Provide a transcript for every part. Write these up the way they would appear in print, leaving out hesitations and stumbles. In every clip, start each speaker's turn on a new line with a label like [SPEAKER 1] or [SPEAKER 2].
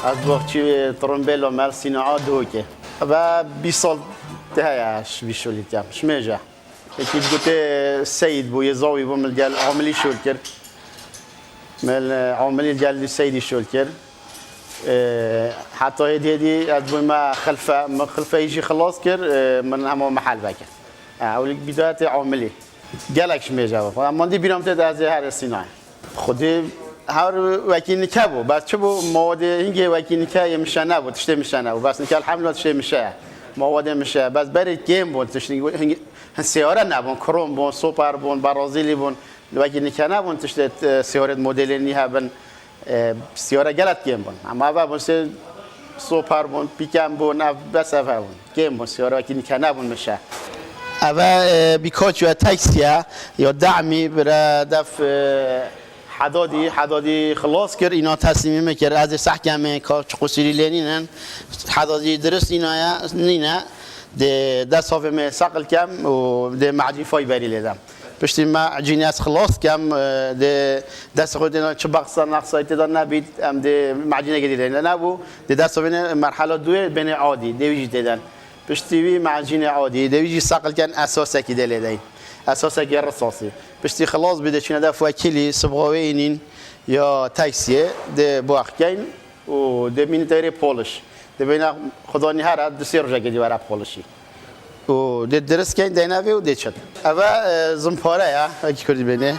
[SPEAKER 1] از وقتی ترمبیل مال صناعات دوکه و 20 سال تهیاش بیشتری کم شمیجه یکی گوته سید بو یزاوی بو ملجال عملی شول کرد مل عملی جال سیدی شول کرد حتی هدی از بو ما خلفه يجي خلاص کرد من همه محل بکن اولی بداية عملی جالك شمیجه و اما دی بیرام تد از هر صناعه خودی هر وکیل نکبو بس چه بو مواد اینگه وکیل نکه میشه نبود تشته میشه نبود بس نکال حملات تشته میشه مواد میشه بس برای گیم بود تشته سیاره نبون کروم بون سوپر بون برازیلی بون وکیل نکه نبون تشته سیاره مدل نیه بن سیاره گلت گیم بون اما اول بون سوپر بون پیکم بون بس اول بون گیم بون سیاره وکیل نکه نبون میشه اول بیکاچ یا تاکسیه یا دعمی برای دف حدادی خلاص کرد اینا تصمیم میکرد از سحکمه که قصیری لینن حدادی درست اینا نینا ده صافه می سقل کم و ده معجین فایبری لیدم پشتی معجینی از خلاص کم ده دست خود اینا چه بخصا نقصای تدار نبید ام ده معجینه گدیده نبود ده دست بین مرحله دوی بین عادی دویجی دیدن پشتی وی معجین عادی دویجی سقل کن اساسه کی دلیدای اساسا غير رصاصي بشتي خلاص بده شنو ده فواكيلي صبغوينين يا تاكسي ده بواخكين و ده مينيتري بولش ده بينا خداني هر ده سيرجا جدي ورا بولشي و ده درس كاين دينافي و ده شد اوا زنپاره يا اكي كردي بينه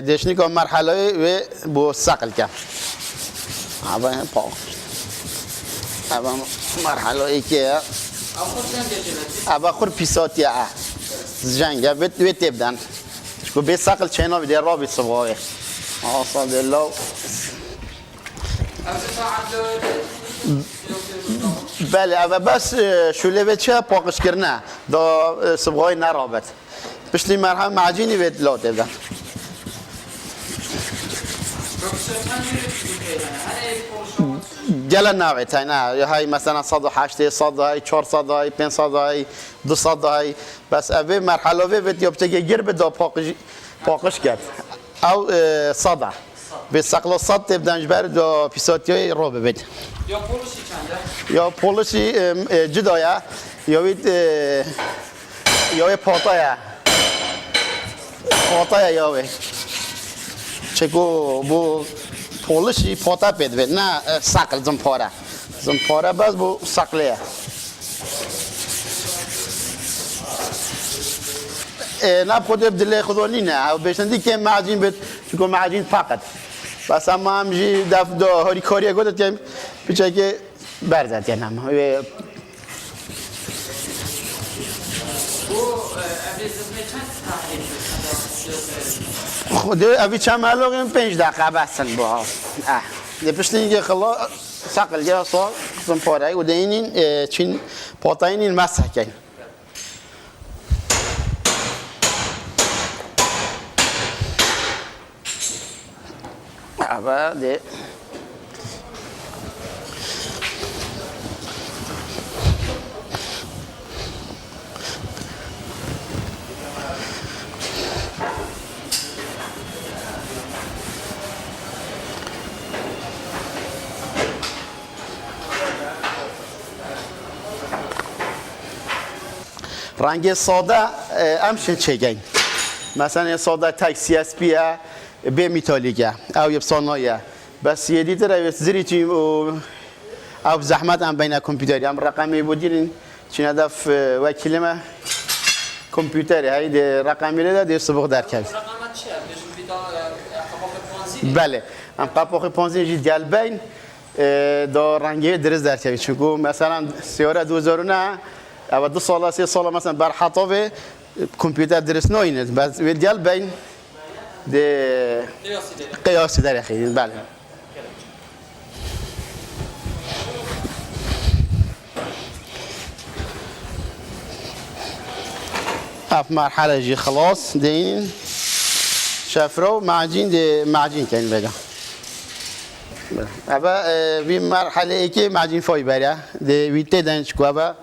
[SPEAKER 1] ده شنو كم مرحله و بو سقل كان اوا باق اوا مرحله ايكي اوا خور بيسات يا زنجه بيت تبدأ شو بيساقل شينا بدي رابي صباغي صاد الله بله اول بس شو لبت چه پاکش کرنه دا صباغی نرابط بشلی مرهم معجینی بید لا تبدأ جل نوعی تاینا یا های مثلا 108 100 های 400 های 500 های 200 های بس اوی مرحله وی وید یابته که گر به دا پاکش کرد او 100 به سقل 100 تبدنج بر دا پیساتی های رو ببید
[SPEAKER 2] یا پولشی چنده؟
[SPEAKER 1] یا پولشی جدایه یا وید یا پاتایه یا وی چکو بو پولشی پاتا پیدا نه سقل زنپاره بس بو سقلیه نه خود بدل خدانی نه او بشندی که معجین بد چون معجین فقط بس اما همجی دف دا هری کاریه گفت که پیچه که برزد یعنی هم خود اوی چند معلومه 5 دقیقه بسن با ده پشتی که خلا سقل جا سال قسم پاره و ده اینین چین پاتاین این مسح کن اول ده رنگ ساده امشه چگین مثلا ساده تاکسی اسپیه به میتالیکه او یبسانایه بس یه دیده روی زیری چی او زحمت هم بین کامپیوتری هم رقمی بودین چی ندف وکیلمه کامپیوتری هایی ده رقمی رو ده سبق در کرد
[SPEAKER 2] رقمت چیه؟ بهشون قاپاق 15
[SPEAKER 1] بله هم قاپاق 15 جید گل بین دا رنگی درست در کرد چون مثلا سیاره 2009 اول 2 سال 3 سال مثلا بر حطابه کامپیوتر درست ناینه بس ویدیال بین ده قیاسی در اخیر بله اف مرحله جي خلاص دين شفرو معجين دي معجين كان بدا ابا في مرحله ايكي معجين فايبر دي ويتي دنج كوبا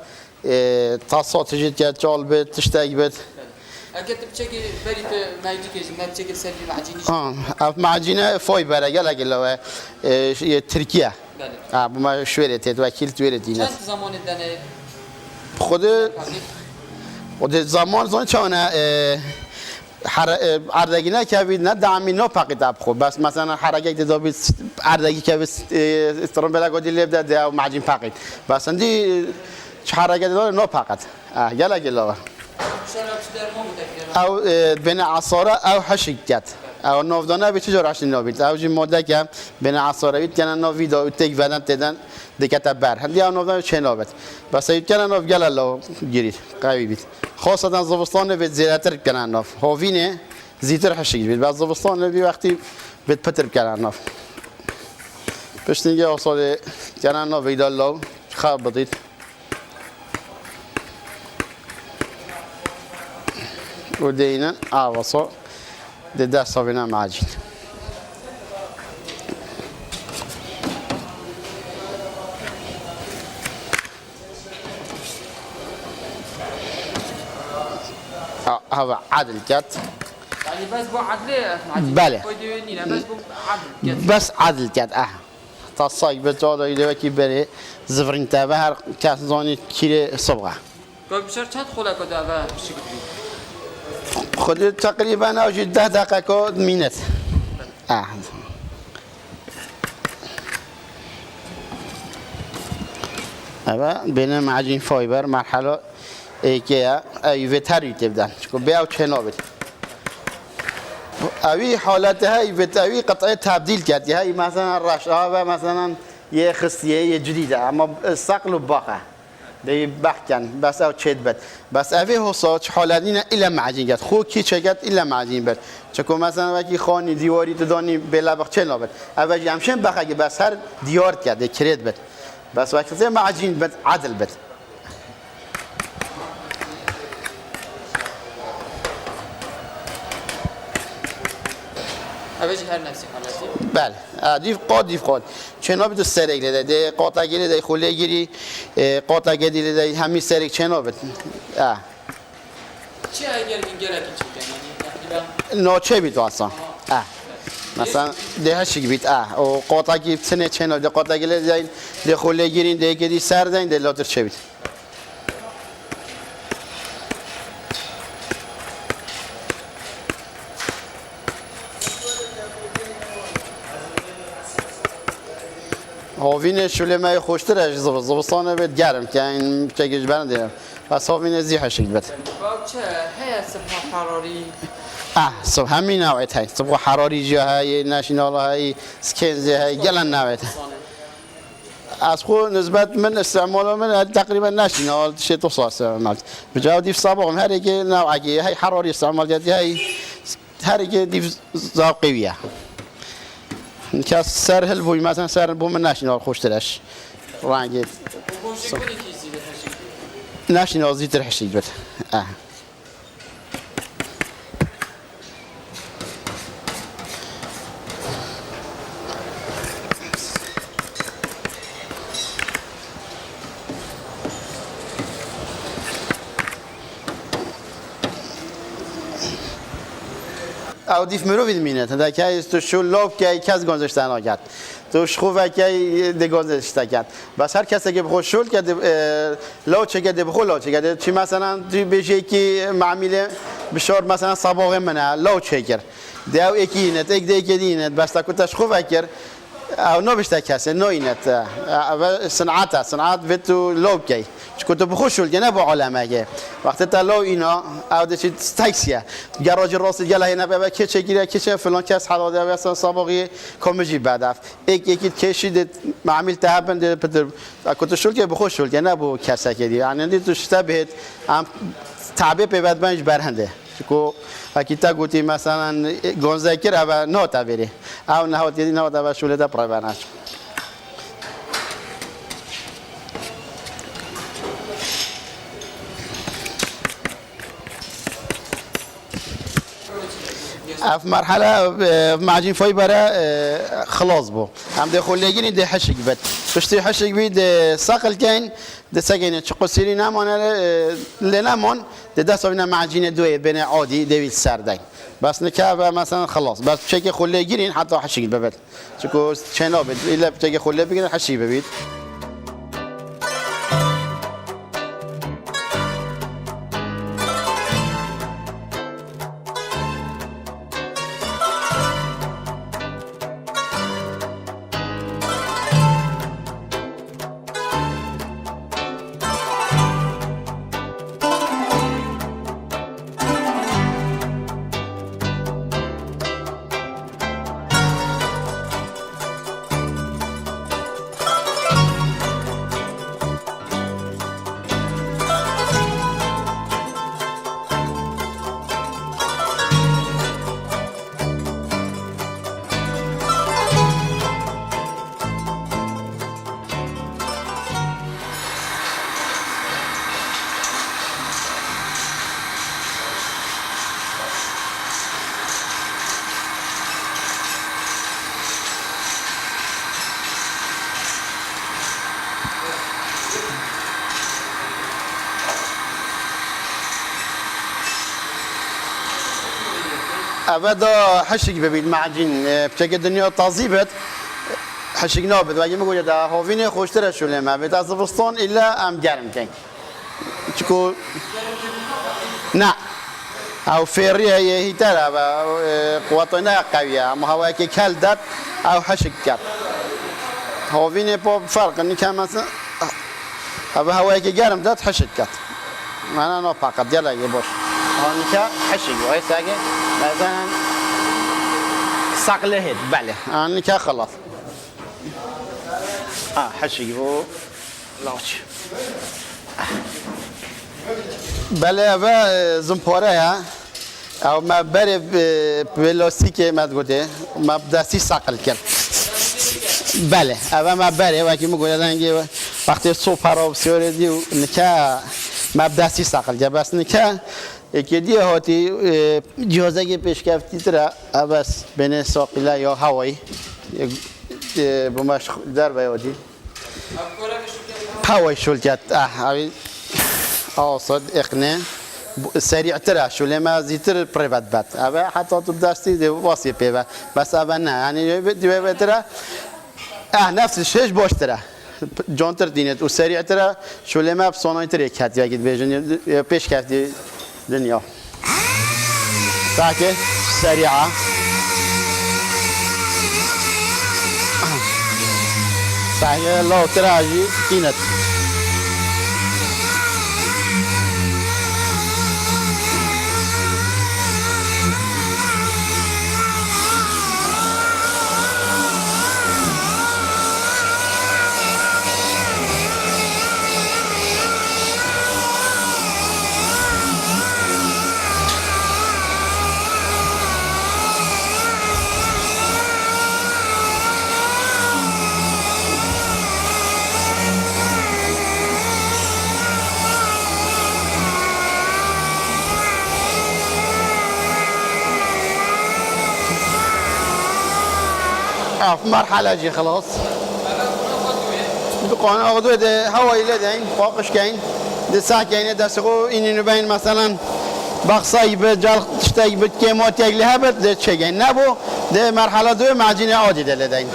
[SPEAKER 1] تصاط جيت كاتشال بت تشتاق بت
[SPEAKER 2] اكيد بتشكي بريت ماجيك ما بتشكي سلبي معجين
[SPEAKER 1] اف معجينه فايبر قال لك تركيا
[SPEAKER 2] بله
[SPEAKER 1] بما شويرت وكيل تويرت
[SPEAKER 2] چند
[SPEAKER 1] ينس
[SPEAKER 2] زمان دنه
[SPEAKER 1] خود زمان زمان چونه اردگی نکبید نه دعمی نه پاکت اب خوب بس مثلا حرکت دادید اردگی که بس استرام بلا گودی لیب داده او معجین پاکت بس اندی چه حرکت داره نه پاکت گلا گلا
[SPEAKER 2] شراب در ما بوده
[SPEAKER 1] او بین عصاره او حشیکت او نافدانه به چجور عشان نابید او جی ماده که بین عصاره بید کنن نافید و تک ودن تدن دکت بر هندی او نافدانه چه نابید بس اید کنن ناف گل الله گیرید قوی بید خاصتا زبستان بید زیرتر کنن ناف هاوینه زیتر حشیک بید بعد زبستان بی وقتی بید پتر کنن ناف پشتینگه اصال کنن ناف وید الله خواب بدید و دینا آواسا ده صابنا معجين هذا عدل كات
[SPEAKER 2] يعني بس بو عدله معجين
[SPEAKER 1] بله.
[SPEAKER 2] بس بو عدل
[SPEAKER 1] بس عدل كات تصايق بتوضع إذا وكي بري زفرين تابه هر كاس زاني كيلو صبغة
[SPEAKER 2] گاهی بیشتر چند خوله کده و شکلی
[SPEAKER 1] خود تقريبا أوجد 10 دقيقة مينت أبا بين معجين فايبر مرحلة إيكيا أي فتري تبدأ شكو بيعو تشينوبل أوي حالتها هاي فتاوي قطعة تبديل كات هاي مثلا الرشاة مثلا یه خصیه جدیده اما استقل باقه دی بحکن بس او چید بد بس اوی حسا چه حالتی نه ایلا معجین گد خو کی چگد ایلا معجین بد چکو مثلا وکی خانی دیواری تو دانی بلا بخ چه نابد اوی همشن بخه بس هر دیار کرده کرید بد بس وقتی معجین بد عدل بد
[SPEAKER 2] اوی هر نفسی حالتی
[SPEAKER 1] بله دیف قاد چنا بده سرک لده ده قاطع گیری ده خوله گیری قاطع گیری ده همین سرک چنا بده
[SPEAKER 2] چی اگر این گرکی چی
[SPEAKER 1] ناچه بید اصلا مثلا ده هشی بید و قاطع گیری سنه چنا ده قاطع گیری ده خوله گیری ده گیری سر ده ده لاتر چه بید هاوین شوله مای خوشتر از زبستانه بید گرم که این چگیش برندیم پس هاوین زیح شکل بید
[SPEAKER 2] با چه هی صبح حراری
[SPEAKER 1] صبح همین نوعیت های صبح حراری جا های نشینال های سکنزی های گلن نوعیت از خود نسبت من استعمال من تقریبا نشینال شیء توصل استعمال بجاو دیف صابون هر یک نوعی های حراری استعمال جدی های هر یک دیف ذائقیه که سر هلوی مثلا سر بوم نشینال خوشترش رنگی نشینال زیتر حشید بده او دیف مروید مینه تا که تو شو لوب که کس گنجشتن آگد تو شخوه که ده گنجشتن کرد بس هر کسی که بخور شول که لو چه که بخور لو چه که چی مثلا توی بشه که معامله بشار مثلا صباغ منه لو چه کرد ده او اکی اینت اک ده اکی دینت بس تا کتش خوبه کرد او نبشته کسی نه اینت صنعت ویتو لوب کی چون تو بخوشول که نه با علمه که وقتی تا لو اینا او ده چی تاکسیه گراج راست گله نه به که چه گیره که چه فلان کس حلاده و اصلا سابقی کمجی بعدف یکی کشید معامل تهبند پدر کت شول که بخوشول که نه با کسی که دی یعنی دی تو شتابه هم تعبیه پیوند بنج برهنده کو اکی تا گویی مثلا گنزکر او نه تابیری او نه هاتی نه تا شوله تا پروانش اف مرحله معجین فای برای خلاص بو هم ده خلگینی ده حشق بد پشتی حشق بید ساقل کن ده سگینه چه قصیری نمانه لنمون ده دست آبینا معجین دوی بین عادی دوید سردن بس نکه مثلا خلاص بس بشکل خلگینی حتی حشق ببد چکو چنا بد الا بشکل خله بگیرن حشق ببید أبدا حشق ببيد معجين بشكل الدنيا تازيبت حشق نابد وأجي مقول ده هوفيني خوشتر شو لما بتازفستان إلا أم جرم كين شكو نا أو فيريا هي ترى قوتنا قوية أما هواي كل دات أو حشق كات هوفيني فرق إني كان مثلا أبا هواي جرم دات حشق كات أنا نفقد يلا يبوش هونيكا حشق وهي ساقي مثلا صقله هيد بله هونيكا خلاص حشق هو لاش بله أبا زنبورة ها أو ما بري بلاستيك ما تقوله ما بدأسي صقل كل بله أبا ما بري وكي مقوله دانجي وقتی صبح را بسیار دیو نکه مبدأی ساقل جا بس نکه که دیه هاتی جهازه که پیشکفتی ترا بس بین ساقله یا هوایی بمش در بیادی هوای شلکت هوای آساد اقنه سریع تره شله ما زیتر پریوت بد اما حتی تو دستی دی واسی پیو بس اما نه یعنی دیو بتره نفس شش باش تره جانتر دینت و سریع تره شله ما بسانای تره کتی اگه بیشتر پیش کفتی دنیا تاکه سریعه تاکه لا تراجی دینت في مرحلة جي خلاص بقون أخذوا ده هواي لدين فوقش كين ده ساكين ده سقو إني نبين مثلا بقصي بجال تشتاق بكيمات يجلها بد ده شيء نبو ده مرحلة دو معجين عادي ده لدين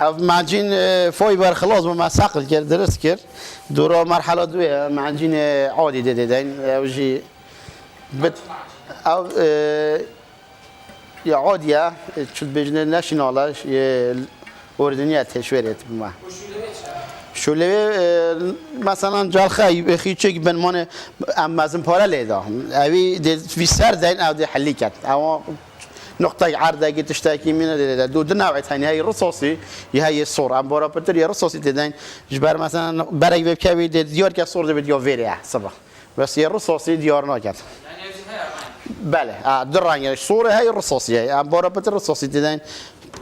[SPEAKER 1] معجين فايبر خلاص ما ساقل كر درس كر دورا مرحلة دوية معجين عادي دين أو جي بت أو يا عادية شو بيجنا ناشينالاش أردنيات شويرت بما شو لي مثلا جال خايب خيتشك بن مانه أم مازن بارا ليدا أبي في سر دين أو ده حليكت أو نقطة عرضة جت تشتكي منها دو نوع ثاني هي الرصاصي هي الصورة أم برا بتر هي الرصاصي تدين جبر مثلا برا بكابي ديار كصورة بديو فيريا صباح بس هي الرصاصي ديار ناكت بله درانية الصورة هي الرصاصي أم برا بتر الرصاصي تدين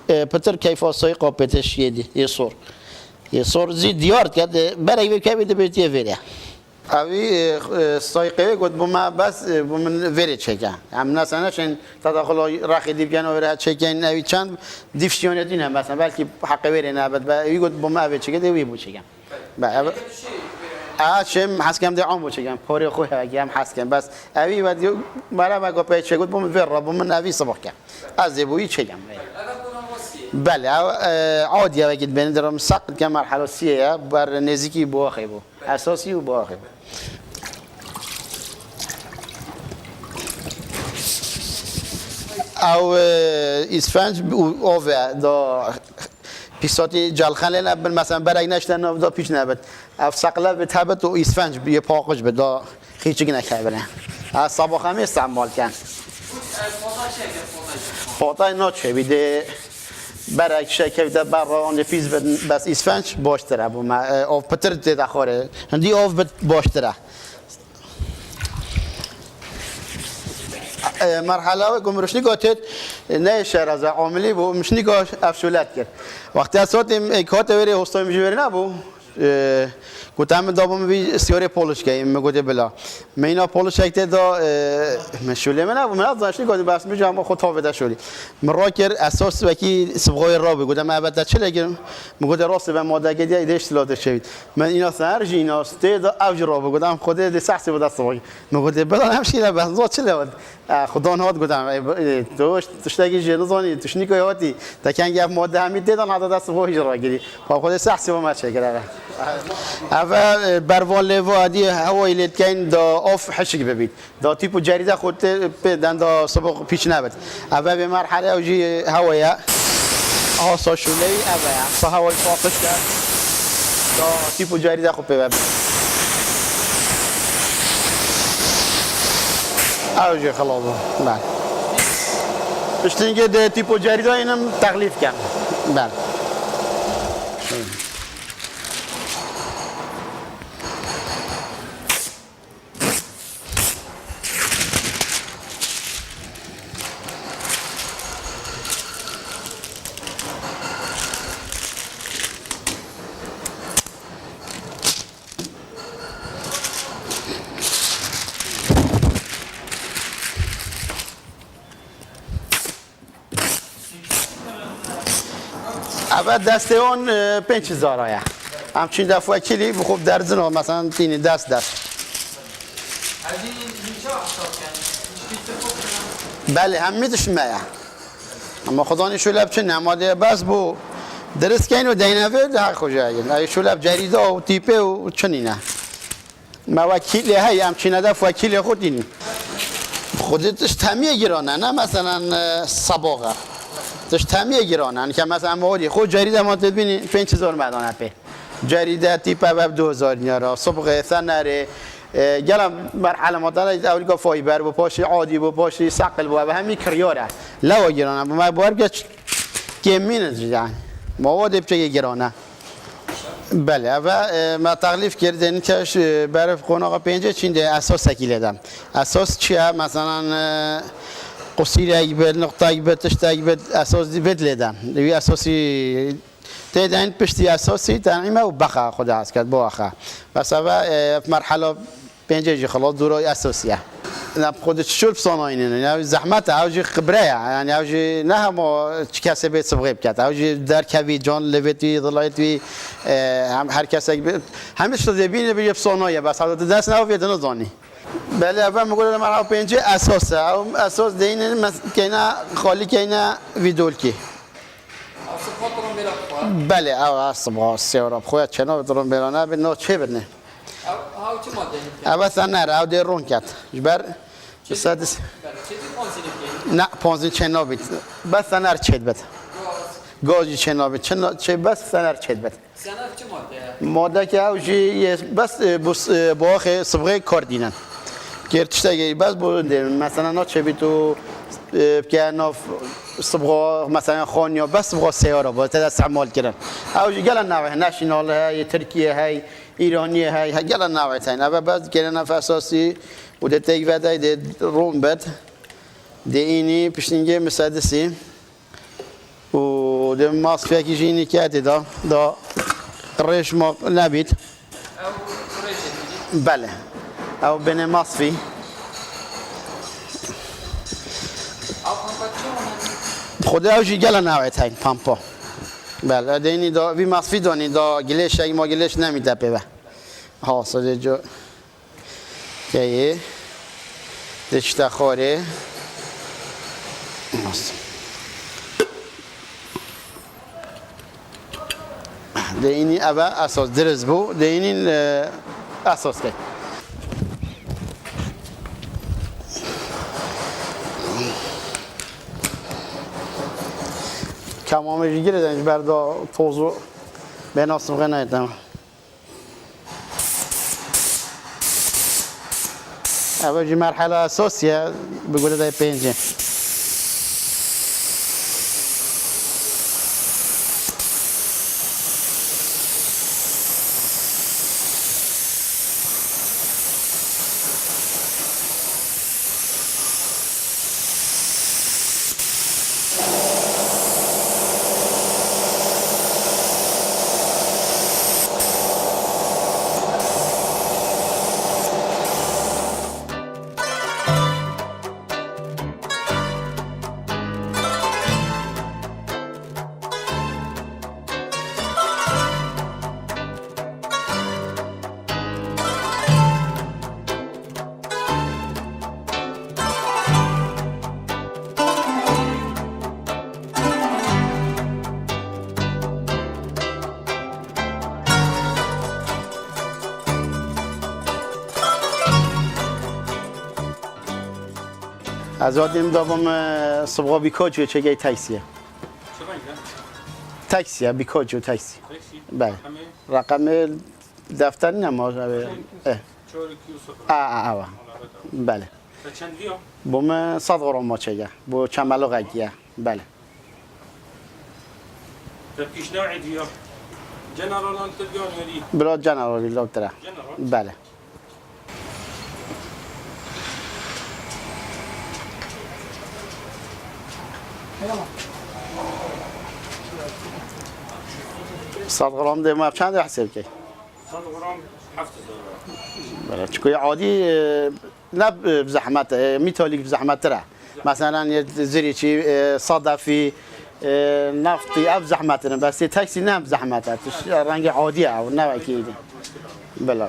[SPEAKER 1] بتر كيف السيقة بتش يدي هي الصورة یه سرزی دیار کرد برای وی بده بیتی ویره اوی سایقه گفت بوم بس بوم ویره چکن هم مثلا چون تداخل رخی دیو کن و چکن اوی چند دیفشیونتی نه مثلا بلکه حق ویره نه بعد اوی گفت بوم اوی چکن دوی بود چکن شم حس کم ده عمو چکن پاره خواه اگه هم حس کم بس اوی بعد مرا مگه پیچ گفت بوم ویر را بوم اوی صبح کن از بوی چکن بله عادیه وقتی بین درم سقط که مرحله سیه بر نزدیکی باخی بود اساسی و باخی بود او اسفنج اوه دا پیساتی جلخانه نبود مثلا برای نشدن دا پیش نبود اف سقله به تبت و اسفنج یه پاکش به دا خیچی نکنه از صبح هم استعمال کن فوتای ناچه بیده برای شکل ده برای فیز بس اسفنج باشتره بوم آف پتر ده خوره هندی آف باشتره مرحله گمرشنی گاتت نه شهر از عاملی بو مش نگاش افشولت کرد وقتی اسات کات وری هستای میجوری نبو گفتم دابم بی سیاره پولش که میگوده بلا مینا پولش شکت دا مشوله من ابو من داشتی گفت بس میجام خود تا بده شولی مراکر اساس وکی سبغای را بگودم البته چه لگم میگوده راست به ماده گدی ایدش لاده شوید من اینا سرج اینا است دا اوج را بگودم خود ده سخت بود سبغای میگوده بلا همشیله بس چه لود خدا نهاد گفتم توشتگی جنزانی توشنی که یاتی تا کنگ ماده همی دیدن حدا دست سبغای را گیری خود سخت و ما چه کرده اول بروان لوادی هوای لیت کن دا آف حشق ببید دا تیپو جریده خود بدن دا سبق پیش نبود اول به مرحله اوجی هوای آسا شولی اول صا هوای فاقش کرد دا تیپو جریده خود ببید اوجی خلاص بله بشتینگه دا تیپو جریده اینم تغلیف کن بله اول دسته اون 5000 آیا همچین دفعه کلی بخوب در زن مثلا تینی دست بله هم میدش میا اما خدا نشولب چه نماده بس بو درست کین و دینوه ده خوشایین ای شولب جریده و تیپه و چنینه ما وکیل هی همچین دفعه وکیل خود دینی خودتش تمیه گرانه نه مثلا سباقه توش تمیه گرانن که مثلا موادی خود جریده ما ببینی 5000 مدانه په جریده تیپ وب 2000 نیارا سبق ثنره گلم مرحله ما داره اولیگا فایبر و پاش عادی و پاش ثقل و همین کریاره لوا گرانه ما بارگه کمین جان مواد بچه گرانه بله و ما تغلیف کردن کش برف قوناق پنجه چینده اساس سکیلدم اساس چیه مثلا قصير يجبد نقطة يجبد تشتا يجبد أساس بدلدم دوي أساسي تدين بشتي أساسي تنعيمه وبقى خدا عسكر بواخا بس هذا في مرحلة بينجي خلاص دورة أساسية نبخد الشرب صناعين يعني زحمة أوجي خبرة يعني أوجي نهم كاسة بيت صبغي بكات أوجي دار كبي جون لفتي ضلعتي هم هر كاسة همش تدبين بيجي صناعية بس هذا درس ناوي تنظني بله اول میگم مرحله پنج اساسه او اساس دین کینا خالی کینا ویدول کی بله او اصلا سیاراب خویت چنا درون برانه به نو چه بدنه اول سنر او در رون کرد جبر سادس نه 15 چنا بید بس سنر چید بد گازی چنا بید چنا چه بس سنر چید بد سنر چه ماده که اوجی بس باخ صبغه کار دینن گرتشتگی بس بوده مثلا نا چه بی تو که ناف صبغه مثلا خانیا بس صبغه سیاره با تد استعمال کردن اوجی گلن نوعه نشنال های ترکیه های ایرانی های گلن نوعه تاین اول بس گلن نف اساسی بوده تیگ وده ده روم بد ده اینی پشتینگه مسدسی و ده ماسک فیکی جینی کرده دا ریش ما نبید
[SPEAKER 2] او ریش دیدی
[SPEAKER 1] بله او بین مصفی
[SPEAKER 2] او پامپا چه
[SPEAKER 1] خدا اوجی گله نوعیت هین پامپا بله دینی دا وی مصفی دانی دا گلیش اگه ما گلیش نمیده به حاصل جو که دشت خوره دینی اول اساس درز بو دینی اساس که کمامه گیره دنج بردا توزو به ناسم غنه ایدم اول جی مرحله اساسیه بگوله دای پینجه از آدم دوم صبح بیکاجو چه گی تاکسیه تاکسیه بیکاجو تاکسی بله رقم دفتر نماز بله بوم 100 غرام ماچه بو چملو غگیه بله
[SPEAKER 3] تركيش نوعي ديو جنرال انت اليوم يدي
[SPEAKER 1] بلا جنرالی لو ترى بله صد غرام ده ما چند حساب کی
[SPEAKER 3] 100 غرام 7
[SPEAKER 1] بله چکوی عادی نه بزحمت میتالیک بزحمت تره مثلا یه زیری چی صدفی نفتی اب زحمت نه بس تاکسی نه بزحمت رنگ عادیه او نه اکید بله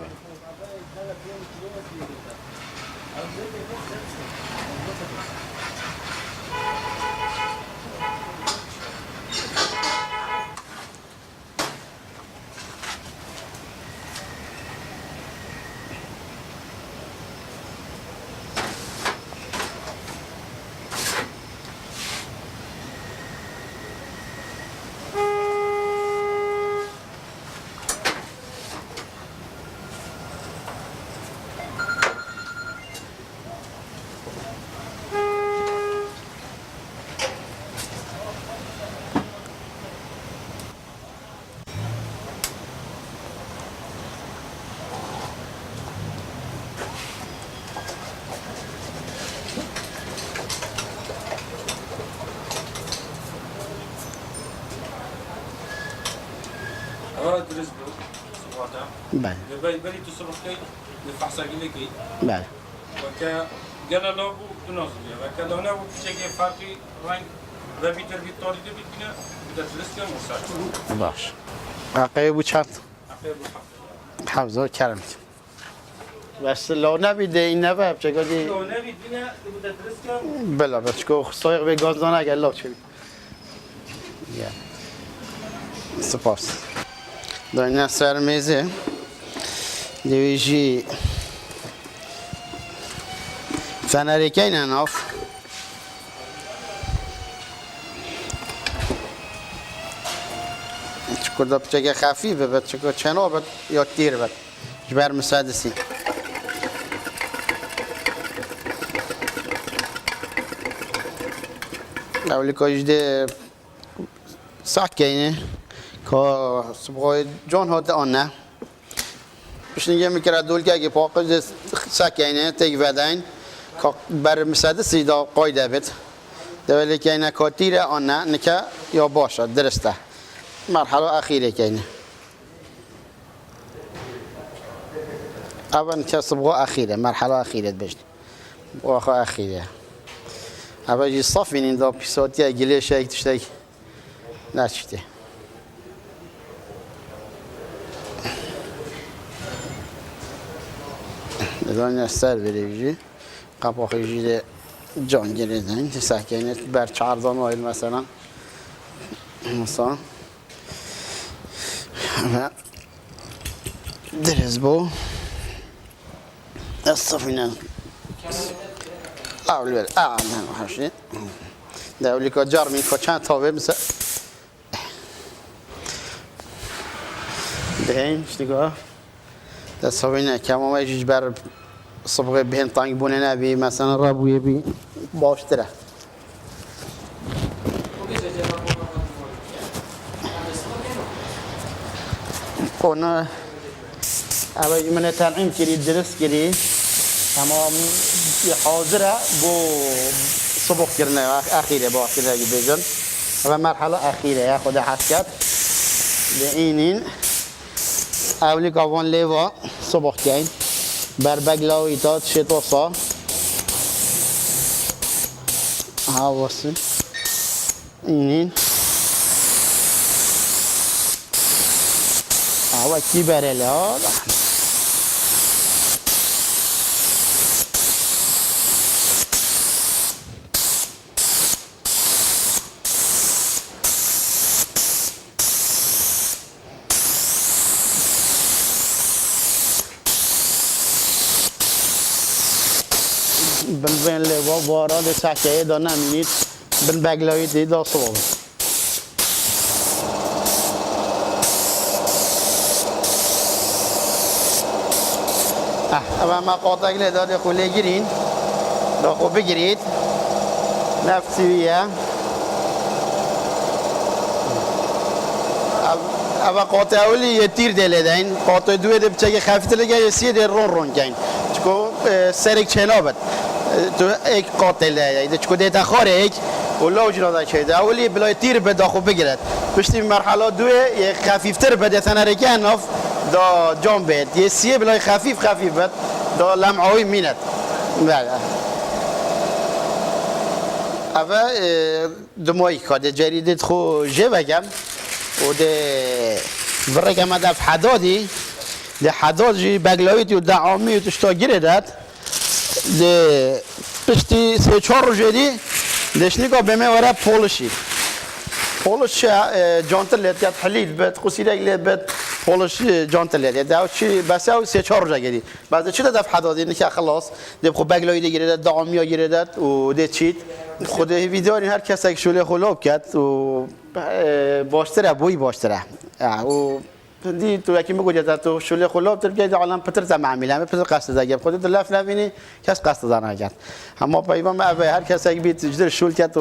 [SPEAKER 3] هذا درس بو صباحا
[SPEAKER 1] بله
[SPEAKER 3] بلي تصبح كي نفحص كي
[SPEAKER 1] بله
[SPEAKER 3] وكا قال له بو تنظم وكا لو نابو بشكل فرقي رنگ ربيتر بالطاري دي بينا بدأ درس كم وصار
[SPEAKER 1] باش عقیب چند
[SPEAKER 3] عقيب الحق
[SPEAKER 1] حفظه کرم بس لو نبیده این نبه چگاه دی
[SPEAKER 3] لو نبي بينا بدأ درس كم
[SPEAKER 1] بله بس که سایق به گازدانه اگر لا چه سپاس داینه سر میزه دویجی فنریکه این ناف چکر دا بچه خفیفه بد چکر چنا بد یا تیر بد جبر مسادسی اولی که جده ساعت که اینه که صبح جان هات آنه بش نگه میکرد دول که اگه پاقش ساعت که اینه تیگ ودین که بر مسادسی دا قایده بید دولی که اینه که تیر آنه نکه یا باشد درسته مرحله اخیره که اینه اول کس بقى اخیره مرحله اخیره بجد بقى اخیره اول جی صافین این دا پیساتی گله شیک تشتی نشته بدون سر بریجی قباخی جی جان گریدن سکینت بر چهاردان وایل مثلا و درز بو الصفينة أول نعم حشي ده أولي كجار من كشان طاوي بس دهين شتيقة ده الصفينة كمان ما يجي بر صبغة بهن طانق بوننا بي مثلا رابو يبي باشتره كنا أبى من التنعيم كري درس كري تمام حاضرة بو صبح كرنا أخيرة بو أخيرة جبيزن أبى مرحلة أخيرة ياخد حسكت لإنين أولي كافون ليفا صبح كين بربقلاو إيتات شتوصا ها وصل إنين هوا کی بره ها بن لوا وارا ده سکه دا نمینید بن بگلایی دی دا صبح اما ما قاطع له داد خله گیرین دا خوب بگیرید نفسیه اما قاطع اولی یه تیر دل دین قاطع دوی دب چه خفیف لگه یه سی در رون گین چکو سرک چنابت تو یک قاتل ده چکو دیتا خاره یک ولا وجنا دا شده اولی بلای تیر به دا خوب بگیرد پشتی مرحله دوی یه خفیفتر بده تنرکه ناف دا جام بید یه سیه بلای خفیف بد دا لمعوی مینت بله اول دمایی کاده جریدت خو جه بگم و ده برگم دف حدادی ده حداد جی بگلاویتی و دعامی و تشتا گیره داد ده پشتی 3-4 رو جدی دشنی که به وره پولش جانتر لید کرد حلیل بد قصیره لید بد پولش جانتر لید ده چی بس او 3-4 رو جدی بعد چی دفع حدادی نکه خلاص ده خو بگلاوی گیره داد دعامی ها گیره داد و ده چید خود ویدیوی هر کسی که شوله خلاب کرد و باشتره بوی باشتره و دی تو یکی میگوید تو شوله خلاب ترکیه عالم پتر زم عمیله پتر قصد زگم خودت دلف نبینی کس قصد زنه کرد اما پیام هر کسی که بیت جدر شول کرد